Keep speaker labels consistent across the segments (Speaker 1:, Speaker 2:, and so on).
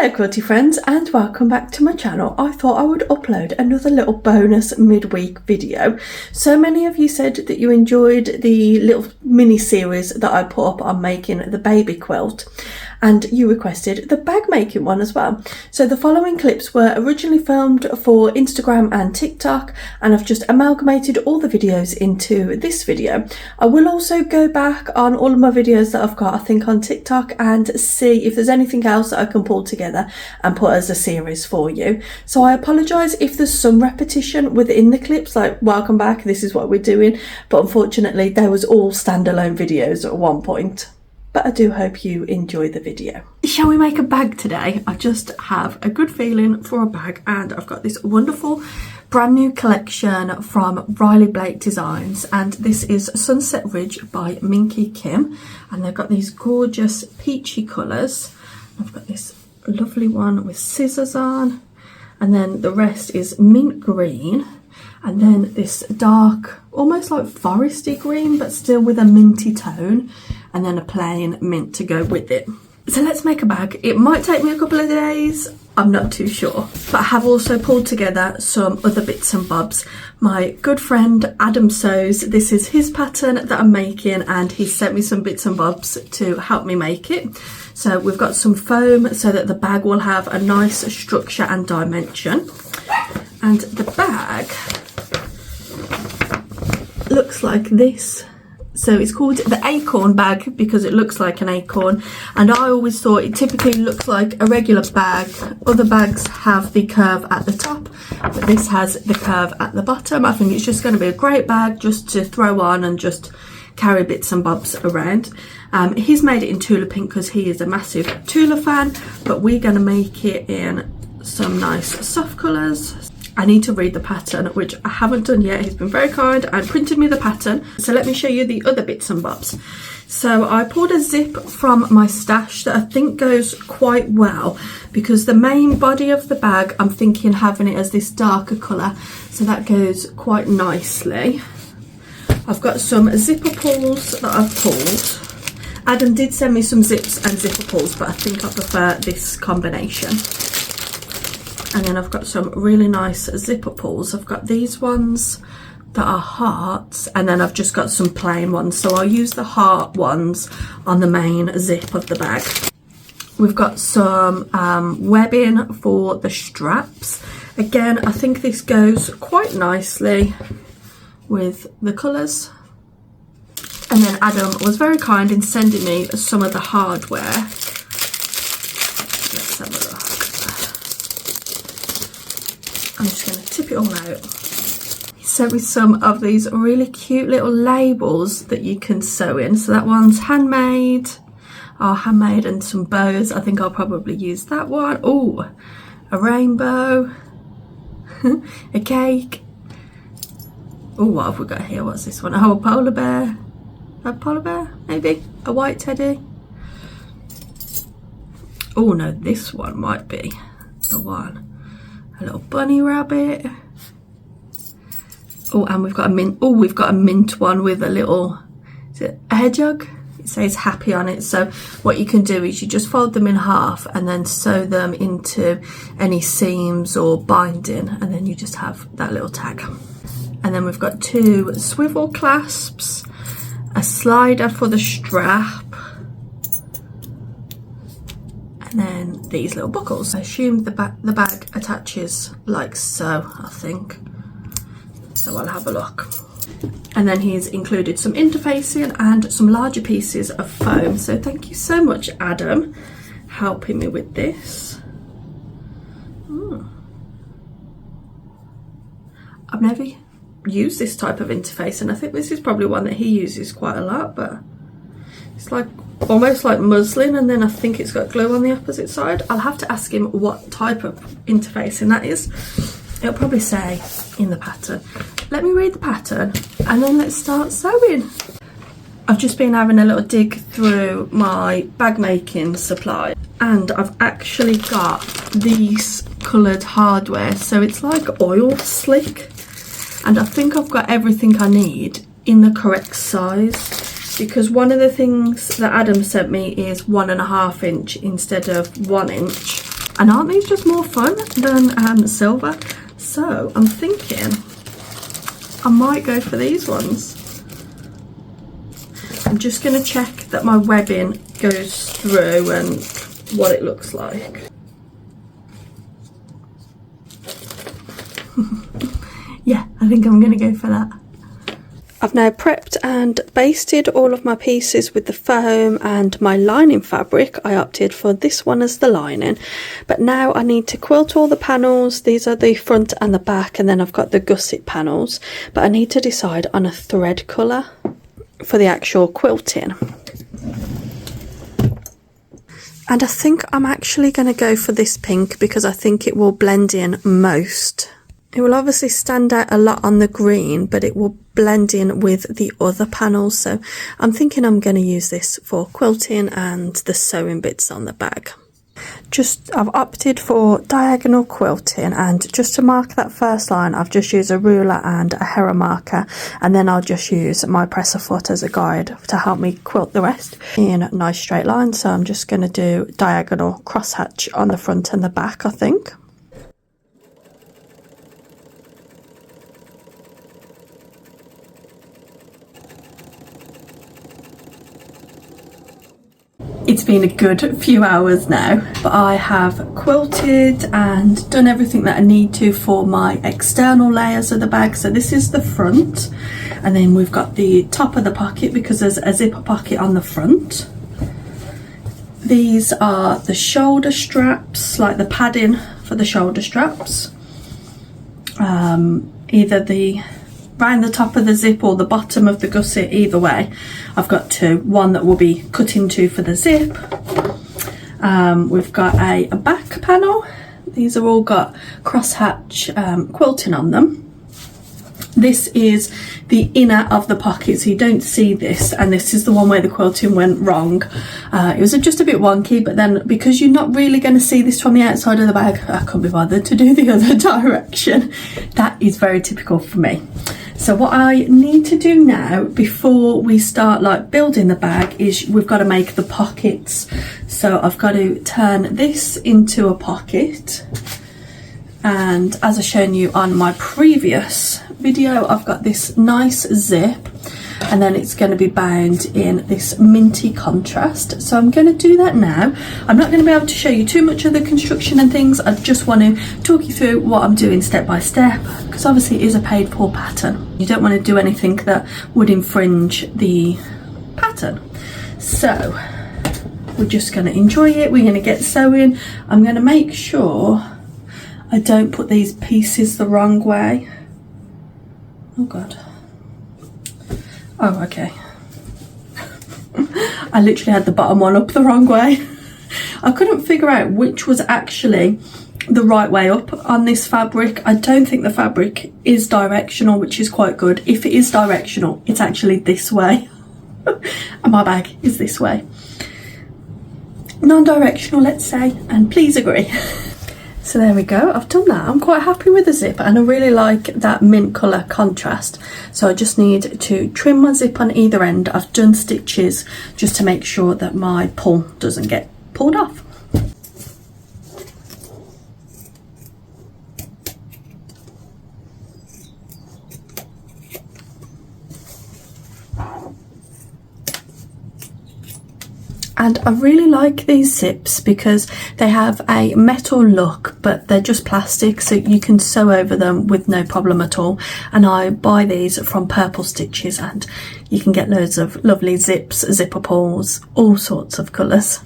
Speaker 1: Hello quilty friends and welcome back to my channel. I thought I would upload another little bonus midweek video. So many of you said that you enjoyed the little mini series that I put up on making the baby quilt, and you requested the bag making one as well. So the following clips were originally filmed for Instagram and TikTok, and I've just amalgamated all the videos into this video. I will also go back on all of my videos that I've got, I think, on TikTok and see if there's anything else that I can pull together and put as a series for you. So I apologise if there's some repetition within the clips, like welcome back, this is what we're doing, but unfortunately they was all standalone videos at one point. But I do hope you enjoy the video. Shall we make a bag today? I just have a good feeling for a bag, and I've got this wonderful brand new collection from Riley Blake Designs, and this is Sunset Ridge by Minky Kim, and they've got these gorgeous peachy colours. I've got this lovely one with scissors on, and then the rest is mint green, and then this dark, almost like foresty green, but still with a minty tone, and then a plain mint to go with it. So let's make a bag. It might take me a couple of days, I'm not too sure, but I have also pulled together some other bits and bobs. My good friend Adam Sews, this is his pattern that I'm making, and he sent me some bits and bobs to help me make it. So we've got some foam so that the bag will have a nice structure and dimension, and the bag looks like this. So it's called the Acorn Bag because it looks like an acorn, and I always thought it typically looks like a regular bag. Other bags have the curve at the top, but this has the curve at the bottom. I think it's just going to be a great bag just to throw on and just carry bits and bobs around. He's made it in Tula Pink because he is a massive Tula fan, but we're going to make it in some nice soft colours. I need to read the pattern, which I haven't done yet. He's been very kind and printed me the pattern. So let me show you the other bits and bobs. So I pulled a zip from my stash that I think goes quite well, because the main body of the bag, I'm thinking having it as this darker colour, so that goes quite nicely. I've got some zipper pulls that I've pulled. Adam did send me some zips and zipper pulls, but I think I prefer this combination. And then I've got some really nice zipper pulls. I've got these ones that are hearts, and then I've just got some plain ones. So I'll use the heart ones on the main zip of the bag. We've got some webbing for the straps. Again, I think this goes quite nicely with the colours. And then Adam was very kind in sending me some of the hardware. Let's have a look. I'm just going to tip it all out. He sent me some of these really cute little labels that you can sew in. So that one's handmade. Oh, handmade, and some bows. I think I'll probably use that one. Oh, a rainbow. A cake. Oh, what have we got here? What's this one? Oh, a polar bear. A polar bear, maybe? A white teddy. Oh no, this one might be the one. A little bunny rabbit. Oh, and we've got a mint. Oh, we've got a mint one with a little, is it a hedgehog? It says happy on it. So what you can do is you just fold them in half and then sew them into any seams or binding, and then you just have that little tag. And then we've got two swivel clasps, a slider for the strap, and then these little buckles. I assume the bag attaches like so, I think. So I'll have a look. And then he's included some interfacing and some larger pieces of foam. So thank you so much, Adam, helping me with this. I've never used this type of interface, and I think this is probably one that he uses quite a lot, but it's like almost like muslin, and then I think it's got glue on the opposite side. I'll have to ask him what type of interfacing that is. It'll probably say in the pattern. Let me read the pattern and then let's start sewing. I've just been having a little dig through my bag making supply, and I've actually got these coloured hardware, so it's like oil slick, and I think I've got everything I need in the correct size, because one of the things that Adam sent me is 1.5 inch instead of 1 inch. And aren't these just more fun than silver? So I'm thinking I might go for these ones. I'm just going to check that my webbing goes through and what it looks like. Yeah, I think I'm going to go for that. I've now prepped and basted all of my pieces with the foam and my lining fabric. I opted for this one as the lining, but now I need to quilt all the panels. These are the front and the back, and then I've got the gusset panels, but I need to decide on a thread colour for the actual quilting. And I think I'm actually going to go for this pink because I think it will blend in most. It will obviously stand out a lot on the green, but it will blend in with the other panels. So I'm thinking I'm going to use this for quilting and the sewing bits on the bag. I've opted for diagonal quilting, and just to mark that first line I've just used a ruler and a Hera marker, and then I'll just use my presser foot as a guide to help me quilt the rest in nice straight lines. So I'm just going to do diagonal crosshatch on the front and the back, I think. It's been a good few hours now, but I have quilted and done everything that I need to for my external layers of the bag. So this is the front, and then we've got the top of the pocket because there's a zipper pocket on the front. These are the shoulder straps, like the padding for the shoulder straps. Either round the top of the zip or the bottom of the gusset, either way. I've got two, one that will be cut into for the zip. We've got a back panel. These are all got crosshatch quilting on them. This is the inner of the pocket, so you don't see this, and this is the one where the quilting went wrong. It was just a bit wonky, but then because you're not really going to see this from the outside of the bag, I couldn't be bothered to do the other direction. That is very typical for me. So what I need to do now before we start like building the bag is we've got to make the pockets. So I've got to turn this into a pocket, and as I've shown you on my previous video, I've got this nice zip, and then it's going to be bound in this minty contrast. So I'm going to do that now. I'm not going to be able to show you too much of the construction and things. I just want to talk you through what I'm doing step by step, because obviously it is a paid for pattern. You don't want to do anything that would infringe the pattern. So we're just going to enjoy it. We're going to get sewing. I'm going to make sure I don't put these pieces the wrong way. Oh God. Oh, okay. I literally had the bottom one up the wrong way. I couldn't figure out which was actually the right way up on this fabric. I don't think the fabric is directional, which is quite good. If it is directional, it's actually this way. And my bag is this way. Non-directional, let's say, and please agree. So there we go, I've done that. I'm quite happy with the zip, and I really like that mint colour contrast. So I just need to trim my zip on either end. I've done stitches just to make sure that my pull doesn't get pulled off. And I really like these zips because they have a metal look, but they're just plastic, so you can sew over them with no problem at all. And I buy these from Purple Stitches, and you can get loads of lovely zips, zipper pulls, all sorts of colours.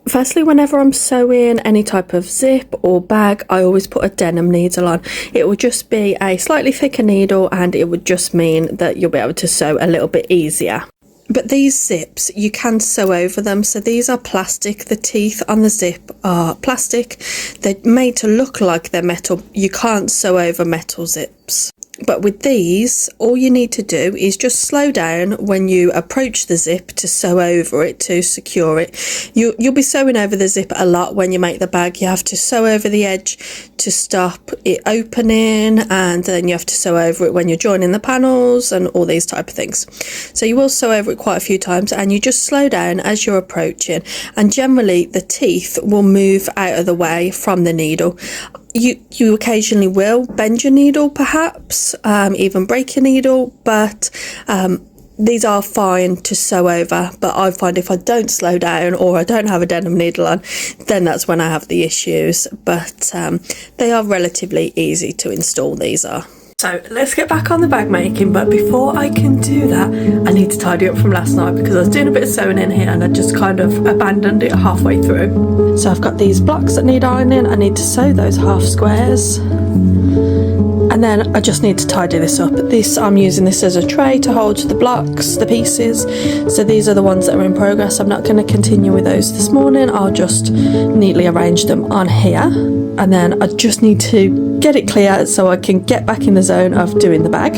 Speaker 1: Firstly, whenever I'm sewing any type of zip or bag, I always put a denim needle on. It will just be a slightly thicker needle, and it would just mean that you'll be able to sew a little bit easier. But these zips, you can sew over them. So these are plastic. The teeth on the zip are plastic. They're made to look like they're metal. You can't sew over metal zips. But with these, all you need to do is just slow down when you approach the zip to sew over it, to secure it. You'll be sewing over the zip a lot when you make the bag. You have to sew over the edge to stop it opening, and then you have to sew over it when you're joining the panels and all these type of things. So you will sew over it quite a few times, and you just slow down as you're approaching, and generally the teeth will move out of the way from the needle. You occasionally will bend your needle, perhaps even break your needle, but these are fine to sew over. But I find if I don't slow down or I don't have a denim needle on, then that's when I have the issues. But they are relatively easy to install, these are. So let's get back on the bag making, but before I can do that, I need to tidy up from last night because I was doing a bit of sewing in here and I just kind of abandoned it halfway through. So I've got these blocks that need ironing. I need to sew those half squares, and then I just need to tidy this up. I'm using this as a tray to hold the blocks, the pieces. So these are the ones that are in progress. I'm not going to continue with those this morning. I'll just neatly arrange them on here, and then I just need to get it clear so I can get back in the zone of doing the bag.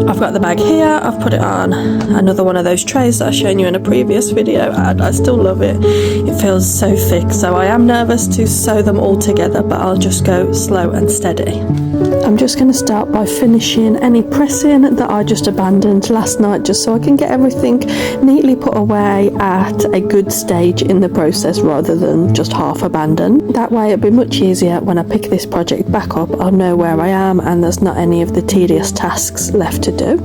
Speaker 1: I've got the bag here. I've put it on another one of those trays that I've shown you in a previous video, and I still love it. It feels so thick, so I am nervous to sew them all together, but I'll just go slow and steady. I'm just going to start by finishing any pressing that I just abandoned last night, just so I can get everything neatly put away at a good stage in the process rather than just half abandoned. That way it'll be much easier when I pick this project back up. I'll know where I am and there's not any of the tedious tasks left to do.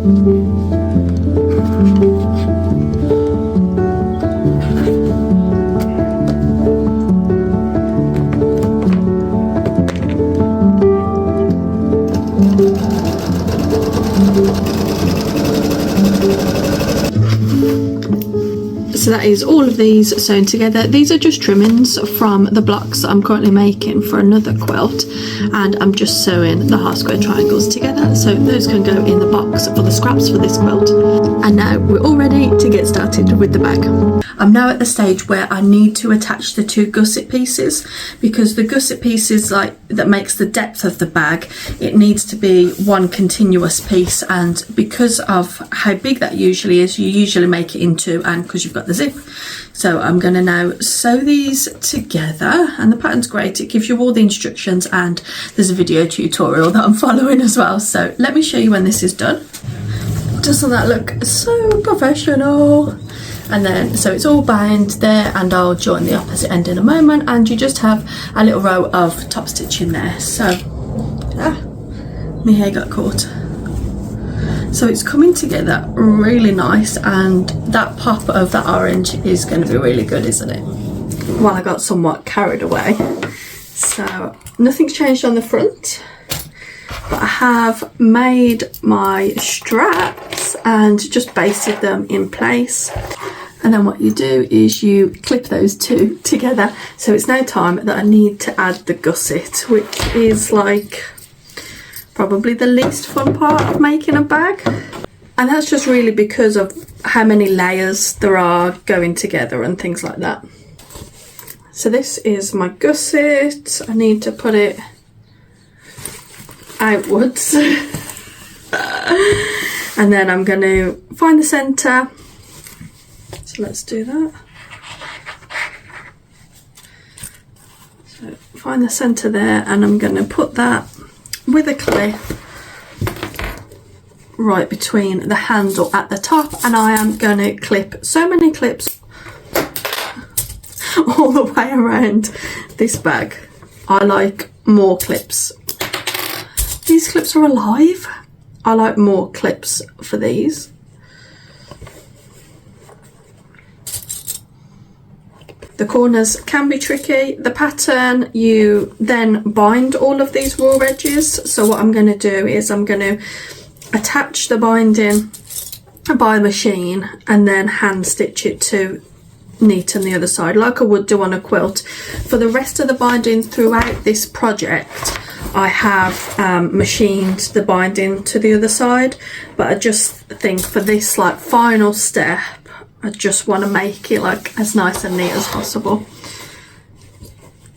Speaker 1: So that is all of these sewn together. These are just trimmings from the blocks that I'm currently making for another quilt, and I'm just sewing the half square triangles together so those can go in the box for the scraps for this quilt. And now we're all ready to get started with the bag. I'm now at the stage where I need to attach the two gusset pieces, because the gusset pieces that makes the depth of the bag, it needs to be one continuous piece, and because of how big that usually is, you usually make it in two, and because you've got the zip. So I'm going to now sew these together, and the pattern's great. It gives you all the instructions and there's a video tutorial that I'm following as well. So let me show you when this is done. Doesn't that look so professional? And then so it's all bound there, and I'll join the opposite end in a moment, and you just have a little row of top stitch in there. So my hair got caught. So it's coming together really nice, and that pop of that orange is going to be really good, isn't it? Well, I got somewhat carried away. So nothing's changed on the front, but I have made my straps and just basted them in place. And then what you do is you clip those two together. So it's now time that I need to add the gusset, which is like probably the least fun part of making a bag. And that's just really because of how many layers there are going together and things like that. So this is my gusset. I need to put it outwards. And then I'm going to find the centre. So let's do that. So find the centre there, and I'm going to put that with a clip right between the handle at the top, and I am going to clip so many clips all the way around this bag. I like more clips. These clips are alive. I like more clips for these. The corners can be tricky. The pattern, you then bind all of these raw edges. So what I'm going to do is I'm going to attach the binding by machine and then hand stitch it to neaten the other side like I would do on a quilt. For the rest of the binding throughout this project, I have machined the binding to the other side, but I just think for this like final step, I just want to make it like as nice and neat as possible.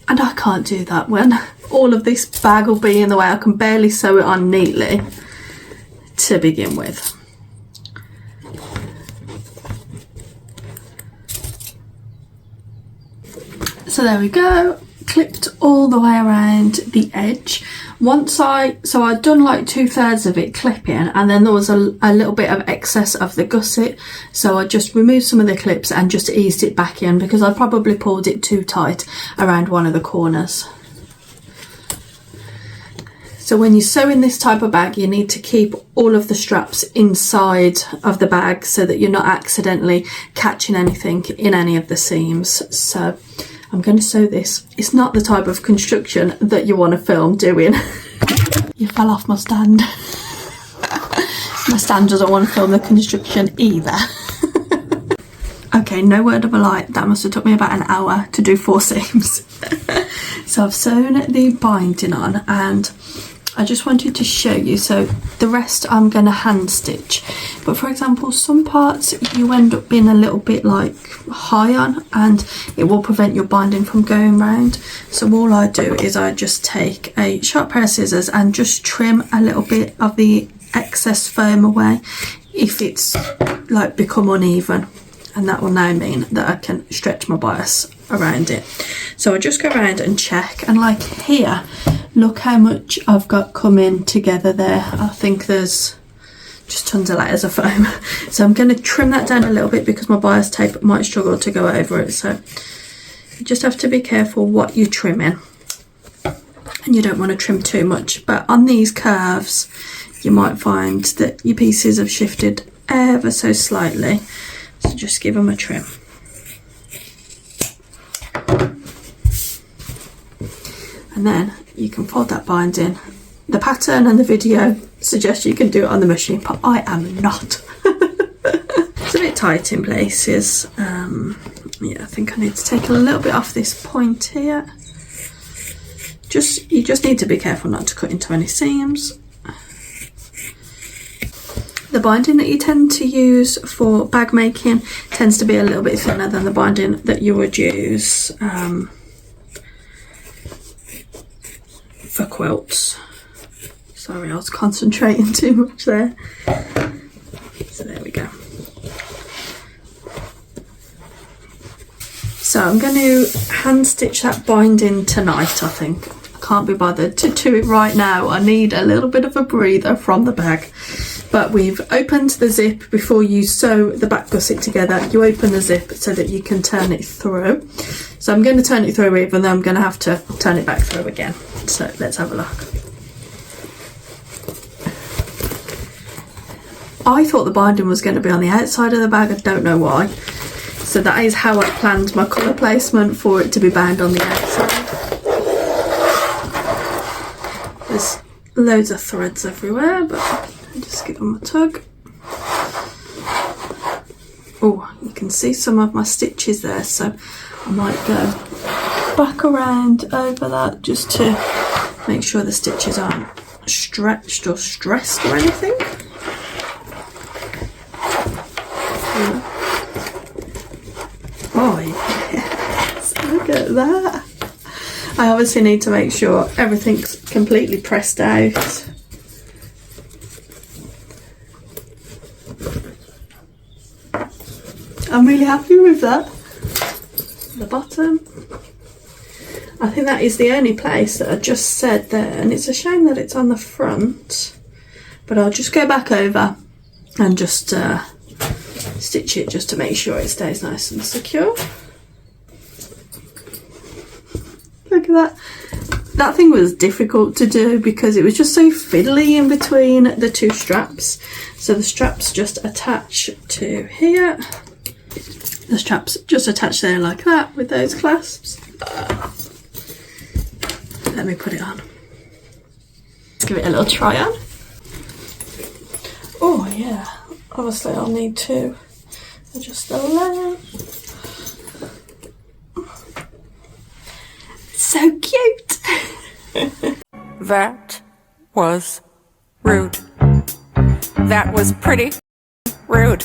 Speaker 1: And I can't do that when all of this bag will be in the way. I can barely sew it on neatly. to begin with. So there we go, clipped all the way around the edge. So I'd done like 2/3 of it clipping, and then there was a little bit of excess of the gusset, so I just removed some of the clips and just eased it back in because I probably pulled it too tight around one of the corners. So when you're sewing this type of bag, you need to keep all of the straps inside of the bag so that you're not accidentally catching anything in any of the seams. So I'm going to sew this. It's not the type of construction that you want to film doing. You fell off my stand. My stand doesn't want to film the construction either. Okay, no word of a lie, that must have took me about an hour to do 4 seams. So I've sewn the binding on, and I just wanted to show you. So the rest I'm going to hand stitch, but for example some parts you end up being a little bit like high on, and it will prevent your binding from going round. So all I do is I just take a sharp pair of scissors and just trim a little bit of the excess foam away if it's like become uneven, and that will now mean that I can stretch my bias around it. So I just go around and check, and like here, look how much I've got coming together there. I think there's just tons of layers of foam. So I'm going to trim that down a little bit because my bias tape might struggle to go over it. So you just have to be careful what you're trimming, and you don't want to trim too much. But on these curves you might find that your pieces have shifted ever so slightly, so just give them a trim. And then you can fold that binding. The pattern and the video suggest you can do it on the machine, but I am not. It's a bit tight in places. Yeah, I think I need to take a little bit off this point here. You just need to be careful not to cut into any seams. The binding that you tend to use for bag making tends to be a little bit thinner than the binding that you would use for quilts. Sorry, I was concentrating too much there. So there we go. So I'm going to hand stitch that binding tonight, I think. I can't be bothered to do it right now. I need a little bit of a breather from the bag. But we've opened the zip before you sew the back gusset together. You open the zip so that you can turn it through. So I'm going to turn it through, even though I'm going to have to turn it back through again. So let's have a look. I thought the binding was going to be on the outside of the bag. I don't know why. So that is how I planned my colour placement, for it to be bound on the outside. There's loads of threads everywhere, but I'll just give them a tug. Oh, you can see some of my stitches there, so I might go back around over that just to make sure the stitches aren't stretched or stressed or anything. Oh yes, look at that. I obviously need to make sure everything's completely pressed out. I'm really happy with that. The bottom. I think that is the only place that I just said there, and it's a shame that it's on the front, but I'll just go back over and just stitch it just to make sure it stays nice and secure. Look at that. That thing was difficult to do because it was just so fiddly in between the two straps. So the straps just attach to here. The straps just attach there like that with those clasps. Let me put it on. Let's give it a little try on. Oh yeah, obviously I'll need to adjust the length. So cute!
Speaker 2: That was rude. That was pretty rude.